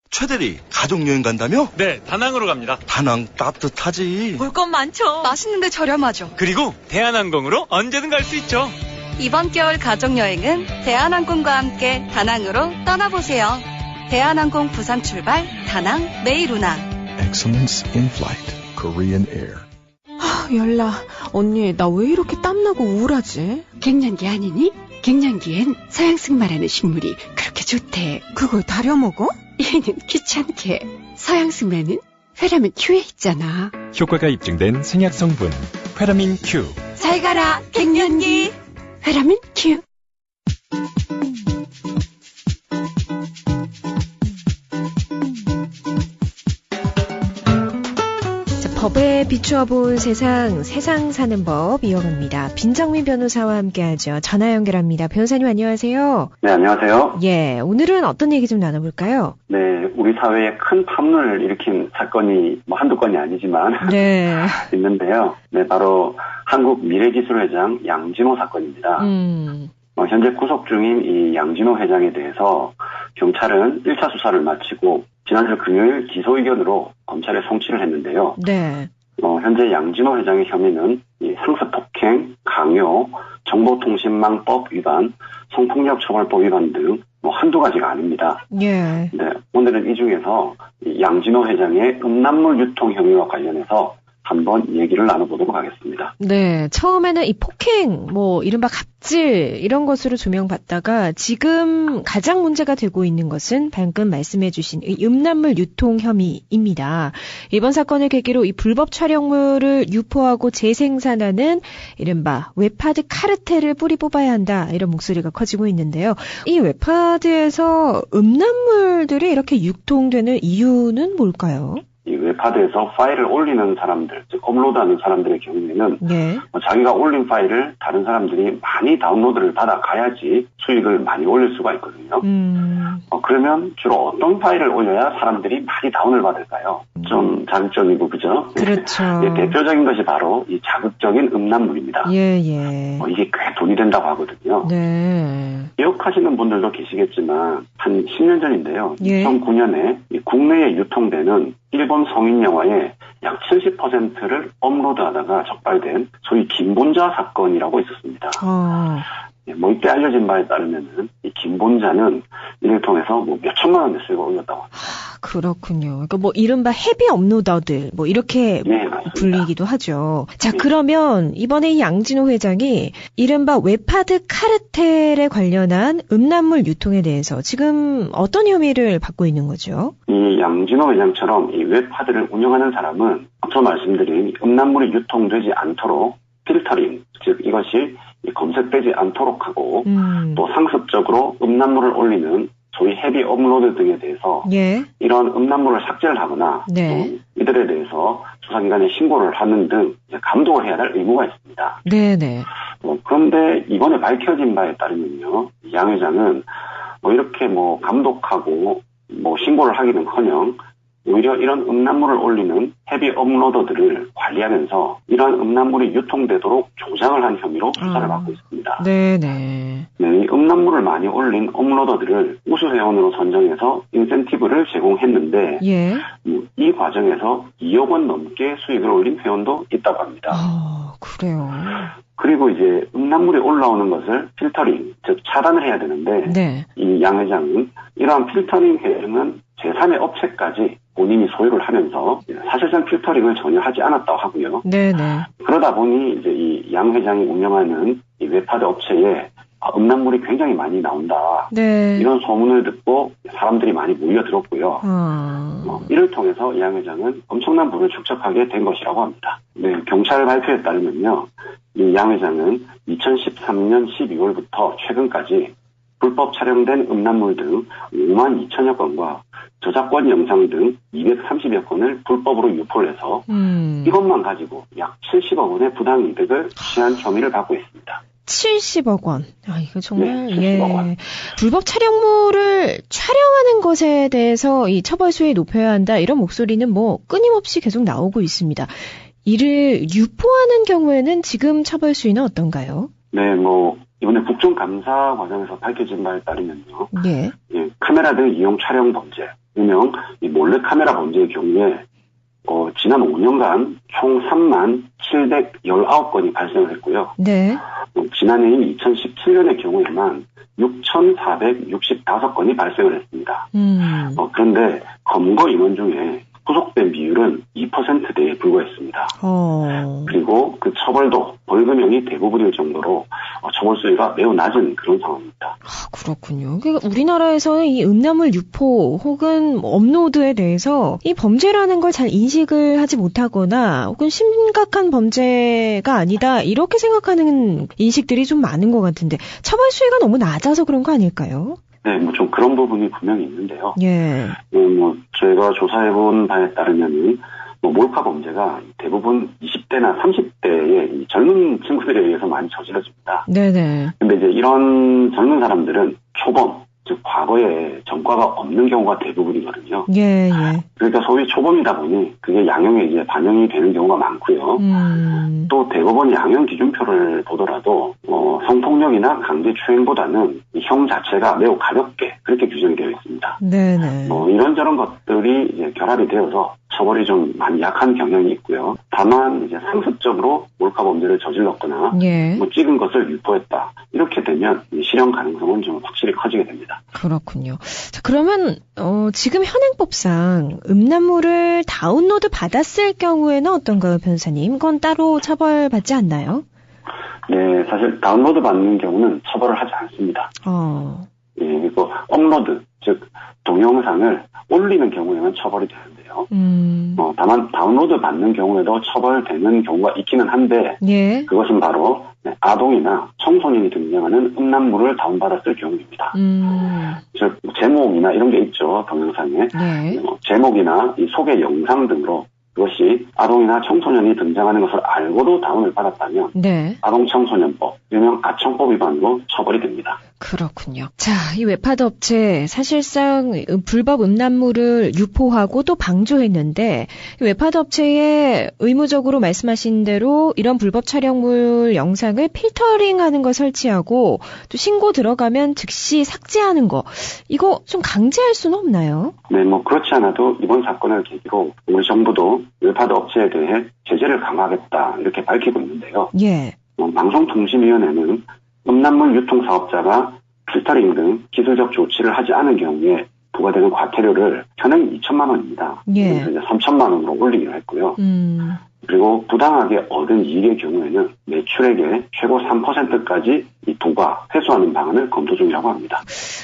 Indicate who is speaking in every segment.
Speaker 1: 최대리, 가족여행 간다며?
Speaker 2: 네, 다낭으로 갑니다.
Speaker 1: 다낭 따뜻하지.
Speaker 3: 볼 것 많죠.
Speaker 4: 맛있는데 저렴하죠.
Speaker 2: 그리고 대한항공으로 언제든 갈 수 있죠.
Speaker 4: 이번 겨울 가족여행은 대한항공과 함께 다낭으로 떠나보세요. 대한항공 부산 출발, 다낭, 메이루나.
Speaker 5: Excellence in flight, Korean Air.
Speaker 6: 열나, 언니, 나 왜 이렇게 땀나고 우울하지?
Speaker 7: 갱년기 아니니? 갱년기엔 서양승 말하는 식물이 그렇게 좋대.
Speaker 6: 그걸 다려 먹어?
Speaker 7: 얘는 귀찮게. 서양승만은 페라민 Q에 있잖아.
Speaker 8: 효과가 입증된 생약 성분 페라민 Q.
Speaker 7: 잘 가라, 갱년기. 페라민 Q.
Speaker 9: 법에 비추어 본 세상 사는 법 이어갑니다. 빈정민 변호사와 함께하죠. 전화 연결합니다. 변호사님 안녕하세요.
Speaker 10: 네, 안녕하세요.
Speaker 9: 예, 오늘은 어떤 얘기 좀 나눠볼까요?
Speaker 10: 네, 우리 사회에 큰 파문을 일으킨 사건이 한두 건이 아니지만
Speaker 9: 네.
Speaker 10: 있는데요. 네, 바로 한국 미래기술 회장 양진호 사건입니다. 현재 구속 중인 이 양진호 회장에 대해서 경찰은 1차 수사를 마치고 지난주 금요일 기소 의견으로 검찰에 송치를 했는데요.
Speaker 9: 네.
Speaker 10: 현재 양진호 회장의 혐의는 이 상습 폭행, 강요, 정보통신망법 위반, 성폭력 처벌법 위반 등 한두 가지가 아닙니다.
Speaker 9: 예.
Speaker 10: 네, 오늘은 이 중에서 이 양진호 회장의 음란물 유통 혐의와 관련해서 한번 얘기를 나눠보도록 하겠습니다.
Speaker 9: 네, 처음에는 이 폭행, 이른바 갑질 이런 것으로 조명받다가 지금 가장 문제가 되고 있는 것은 방금 말씀해주신 이 음란물 유통 혐의입니다. 이번 사건을 계기로 이 불법 촬영물을 유포하고 재생산하는 이른바 웹하드 카르텔을 뿌리 뽑아야 한다 이런 목소리가 커지고 있는데요. 이 웹하드에서 음란물들이 이렇게 유통되는 이유는 뭘까요?
Speaker 10: 이 웹하드에서 파일을 올리는 사람들, 즉 업로드하는 사람들의 경우에는
Speaker 9: 네.
Speaker 10: 자기가 올린 파일을 다른 사람들이 많이 다운로드를 받아가야지 수익을 많이 올릴 수가 있거든요. 그러면 주로 어떤 파일을 올려야 사람들이 많이 다운을 받을까요? 좀 자극적이고 그죠?
Speaker 9: 그렇죠.
Speaker 10: 예, 대표적인 것이 바로 이 자극적인 음란물입니다.
Speaker 9: 예.
Speaker 10: 이게 꽤 돈이 된다고 하거든요.
Speaker 9: 네.
Speaker 10: 기억하시는 분들도 계시겠지만 한 10년 전인데요.
Speaker 9: 예.
Speaker 10: 2009년에 국내에 유통되는 일본 성인 영화의 약 70%를 업로드하다가 적발된 소위 김본자 사건이라고 있었습니다. 이때 알려진 바에 따르면은 이 김본자는 이를 통해서 몇 천만 원의 수익을 올렸다고 합니다.
Speaker 9: 그렇군요. 그러니까 이른바 헤비 업로더들 이렇게
Speaker 10: 네,
Speaker 9: 불리기도 하죠. 자, 그러면 이번에 이 양진호 회장이 이른바 웹하드 카르텔에 관련한 음란물 유통에 대해서 지금 어떤 혐의를 받고 있는 거죠?
Speaker 10: 이 양진호 회장처럼 이 웹하드를 운영하는 사람은 앞서 말씀드린 음란물이 유통되지 않도록 필터링, 즉 이것이 검색되지 않도록 하고 또 상습적으로 음란물을 올리는 소위 헤비 업로드 등에 대해서 이런 음란물을 삭제를 하거나 또 이들에 대해서 수사기관에 신고를 하는 등 감독을 해야 할 의무가 있습니다.
Speaker 9: 네네.
Speaker 10: 그런데 이번에 밝혀진 바에 따르면요, 양 회장은 이렇게 감독하고 신고를 하기는커녕 오히려 이런 음란물을 올리는 헤비 업로더들을 관리하면서 이러한 음란물이 유통되도록 조장을 한 혐의로 수사를 받고 있습니다.
Speaker 9: 네네.
Speaker 10: 네, 이 음란물을 많이 올린 업로더들을 우수회원으로 선정해서 인센티브를 제공했는데 이 과정에서 2억 원 넘게 수익을 올린 회원도 있다고 합니다.
Speaker 9: 그래요.
Speaker 10: 그리고 이제 음란물이 올라오는 것을 필터링, 즉 차단을 해야 되는데 이 양 회장은 이러한 필터링 회행은 제3의 업체까지 본인이 소유를 하면서 사실상 필터링을 전혀 하지 않았다고 하고요.
Speaker 9: 네네.
Speaker 10: 그러다 보니 이제 이 양 회장이 운영하는 이 웹하드 업체에 음란물이 굉장히 많이 나온다. 이런 소문을 듣고 사람들이 많이 몰려들었고요. 이를 통해서 이 양 회장은 엄청난 부를 축적하게 된 것이라고 합니다. 네, 경찰 발표에 따르면요, 이 양 회장은 2013년 12월부터 최근까지 불법 촬영된 음란물 등 5만 2천여 건과 저작권 영상 등 230여 건을 불법으로 유포를 해서 이것만 가지고 약 70억 원의 부당이득을 취한 혐의를 받고 있습니다.
Speaker 9: 70억 원. 이거 정말,
Speaker 10: 70억 원.
Speaker 9: 불법 촬영물을 촬영하는 것에 대해서 이 처벌 수위 높여야 한다, 이런 목소리는 끊임없이 계속 나오고 있습니다. 이를 유포하는 경우에는 지금 처벌 수위는 어떤가요?
Speaker 10: 네, 이번에 국정감사 과정에서 밝혀진 바에 따르면요.
Speaker 9: 예.
Speaker 10: 예, 카메라 등 이용 촬영 범죄, 일명 이 몰래 카메라 범죄의 경우에 지난 5년간 총 3만 719건이 발생을 했고요.
Speaker 9: 네.
Speaker 10: 지난해인 2017년의 경우에만 6,465건이 발생을 했습니다. 그런데 검거 인원 중에 구속된 비율은 2%대에 불과했습니다. 그리고 그 처벌도 벌금형이 대부분일 정도로 처벌 수위가 매우 낮은 그런 상황입니다.
Speaker 9: 아, 그렇군요. 그러니까 우리나라에서는 이 음란물 유포 혹은 업로드에 대해서 이 범죄라는 걸 잘 인식을 하지 못하거나 혹은 심각한 범죄가 아니다 이렇게 생각하는 인식들이 좀 많은 것 같은데 처벌 수위가 너무 낮아서 그런 거 아닐까요?
Speaker 10: 네, 뭐 좀 그런 부분이 분명히 있는데요.
Speaker 9: 예.
Speaker 10: 저희가 조사해본 바에 따르면 몰카 범죄가 대부분 20대나 30대의 젊은 친구들에 의해서 많이 저질러집니다.
Speaker 9: 네네.
Speaker 10: 근데 이제 이런 젊은 사람들은 초범, 즉 과거에 전과가 없는 경우가 대부분이거든요.
Speaker 9: 예, 예.
Speaker 10: 그러니까 소위 초범이다 보니 그게 양형에 이제 반영이 되는 경우가 많고요. 또 대법원 양형 기준표를 보더라도 성폭력이나 강제추행보다는 이 형 자체가 매우 가볍게 그렇게 규정이 되어 있습니다.
Speaker 9: 네네.
Speaker 10: 이런저런 것들이 이제 결합이 되어서 처벌이 좀 많이 약한 경향이 있고요. 다만 이제 상습적으로 몰카 범죄를 저질렀거나
Speaker 9: 예.
Speaker 10: 찍은 것을 유포했다 이렇게 되면 실형 가능성은 좀 확실히 커지게 됩니다.
Speaker 9: 그렇군요. 자, 그러면 지금 현행법상 음란물을 다운로드 받았을 경우에는 어떤가요, 변호사님? 그건 따로 처벌받지 않나요?
Speaker 10: 네, 사실 다운로드 받는 경우는 처벌을 하지 않습니다. 예, 그리고 업로드, 즉 동영상을 올리는 경우에는 처벌이 되는데요. 다만 다운로드 받는 경우에도 처벌되는 경우가 있기는 한데
Speaker 9: 예.
Speaker 10: 그것은 바로 아동이나 청소년이 등장하는 음란물을 다운받았을 경우입니다. 즉 제목이나 이런 게 있죠, 동영상에.
Speaker 9: 네.
Speaker 10: 제목이나 이 소개 영상 등으로 그것이 아동이나 청소년이 등장하는 것을 알고도 다운을 받았다면
Speaker 9: 네.
Speaker 10: 아동청소년법, 일명 아청법 위반으로 처벌이 됩니다.
Speaker 9: 그렇군요. 자, 이 웹하드 업체 사실상 불법 음란물을 유포하고 또 방조했는데 이 웹하드 업체에 의무적으로 말씀하신 대로 이런 불법 촬영물 영상을 필터링하는 거 설치하고 또 신고 들어가면 즉시 삭제하는 거 이거 좀 강제할 수는 없나요?
Speaker 10: 네, 그렇지 않아도 이번 사건을 계기로 우리 정부도 웹하드 업체에 대해 제재를 강화하겠다 이렇게 밝히고 있는데요.
Speaker 9: 예.
Speaker 10: 방송통신위원회는 음란물 유통 사업자가 필터링 등 기술적 조치를 하지 않은 경우에 부과되는 과태료를 현행 2천만 원입니다.
Speaker 9: 예.
Speaker 10: 그래서 이제 3천만 원으로 올리기로 했고요. 그리고 부당하게 얻은 이익의 경우에는 매출액의 최고 3%까지 이 부과, 회수하는 방안을 검토 중이라고 합니다.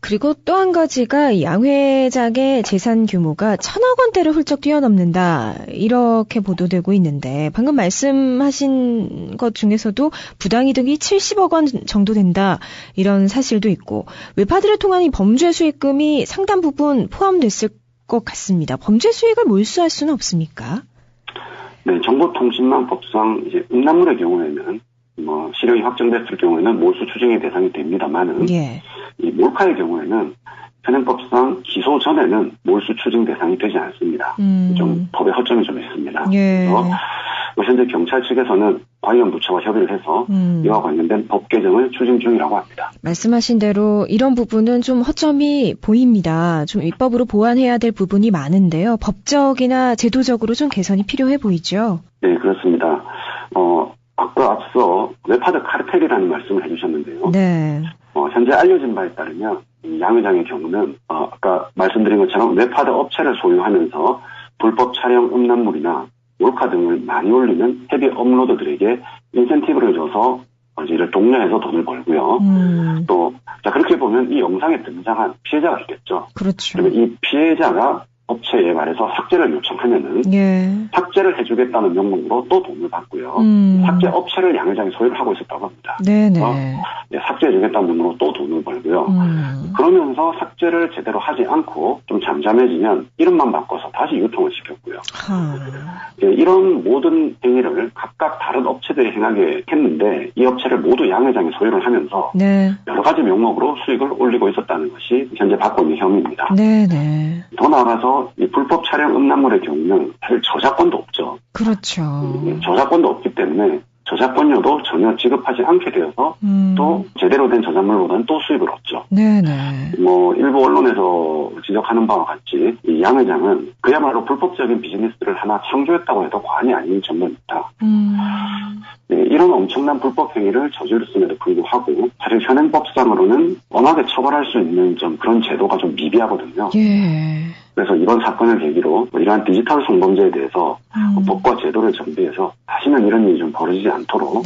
Speaker 9: 그리고 또 한 가지가 양 회장의 재산 규모가 1,000억 원대를 훌쩍 뛰어넘는다. 이렇게 보도되고 있는데 방금 말씀하신 것 중에서도 부당이득이 70억 원 정도 된다. 이런 사실도 있고 웹하드를 통한 이 범죄 수익금이 상당 부분 포함됐을 것 같습니다. 범죄 수익을 몰수할 수는 없습니까?
Speaker 10: 네, 정보통신망법상 이제 음란물의 경우에는 실형이 확정됐을 경우에는 몰수 추징의 대상이 됩니다만은
Speaker 9: 예.
Speaker 10: 이 몰카의 경우에는 현행법상 기소 전에는 몰수 추징 대상이 되지 않습니다. 좀 법의 허점이 좀 있습니다.
Speaker 9: 예.
Speaker 10: 그래서 현재 경찰 측에서는 관련 부처와 협의를 해서 이와 관련된 법 개정을 추진 중이라고 합니다.
Speaker 9: 말씀하신 대로 이런 부분은 좀 허점이 보입니다. 좀 입법으로 보완해야 될 부분이 많은데요. 법적이나 제도적으로 좀 개선이 필요해 보이죠?
Speaker 10: 네, 그렇습니다. 아까 앞서 웹하드 카르텔이라는 말씀을 해주셨는데요.
Speaker 9: 네.
Speaker 10: 현재 알려진 바에 따르면 양 회장의 경우는 아까 말씀드린 것처럼 웹하드 업체를 소유하면서 불법 촬영 음란물이나 몰카 등을 많이 올리는 헤비 업로더들에게 인센티브를 줘서 이를 독려해서 돈을 벌고요. 또 그렇게 보면 이 영상에 등장한 피해자가 있겠죠.
Speaker 9: 그렇죠.
Speaker 10: 그러면 이 피해자가 업체에 말해서 삭제를 요청하면은
Speaker 9: 예. 삭제를
Speaker 10: 해주겠다는 명목으로 또 돈을 받고요. 삭제 업체를 양 회장이 소유를 하고 있었다고 합니다.
Speaker 9: 네네.
Speaker 10: 삭제해주겠다는 명목으로 또 돈을 벌고요. 그러면서 삭제를 제대로 하지 않고 좀 잠잠해지면 이름만 바꿔서 다시 유통을 시켰고요. 이런 모든 행위를 각각 다른 업체들이 행하게 했는데 이 업체를 모두 양 회장이 소유를 하면서
Speaker 9: 네.
Speaker 10: 여러 가지 명목으로 수익을 올리고 있었다는 것이 현재 받고 있는 혐의입니다.
Speaker 9: 네네.
Speaker 10: 더 나아가서 이 불법 촬영 음란물의 경우는 사실 저작권도 없죠.
Speaker 9: 그렇죠.
Speaker 10: 저작권도 없기 때문에 저작권료도 전혀 지급하지 않게 되어서 또 제대로 된 저작물보다는 또 수익을 얻죠.
Speaker 9: 네네.
Speaker 10: 일부 언론에서 지적하는 바와 같이 이 양 회장은 그야말로 불법적인 비즈니스를 하나 창조했다고 해도 과언이 아닌 정도입니다. 네, 이런 엄청난 불법 행위를 저질렀음에도 불구하고 사실 현행법상으로는 엄하게 처벌할 수 있는 좀 그런 제도가 좀 미비하거든요.
Speaker 9: 예.
Speaker 10: 그래서 이번 사건을 계기로 이러한 디지털 성범죄에 대해서 법과 제도를 정비해서 다시는 이런 일이 좀 벌어지지 않도록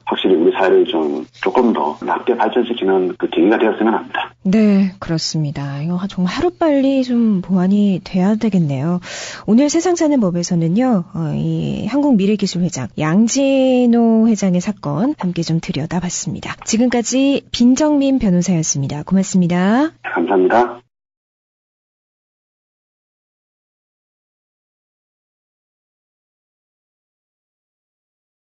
Speaker 10: 확실히 우리 사회를 조금 더 낮게 발전시키는 그 계기가 되었으면 합니다.
Speaker 9: 네, 그렇습니다. 이거 정말 하루빨리 좀 보완이 돼야 되겠네요. 오늘 세상 사는 법에서는요, 이 한국미래기술회장 양진호 회장의 사건 함께 좀 들여다봤습니다. 지금까지 빈정민 변호사였습니다. 고맙습니다.
Speaker 10: 감사합니다.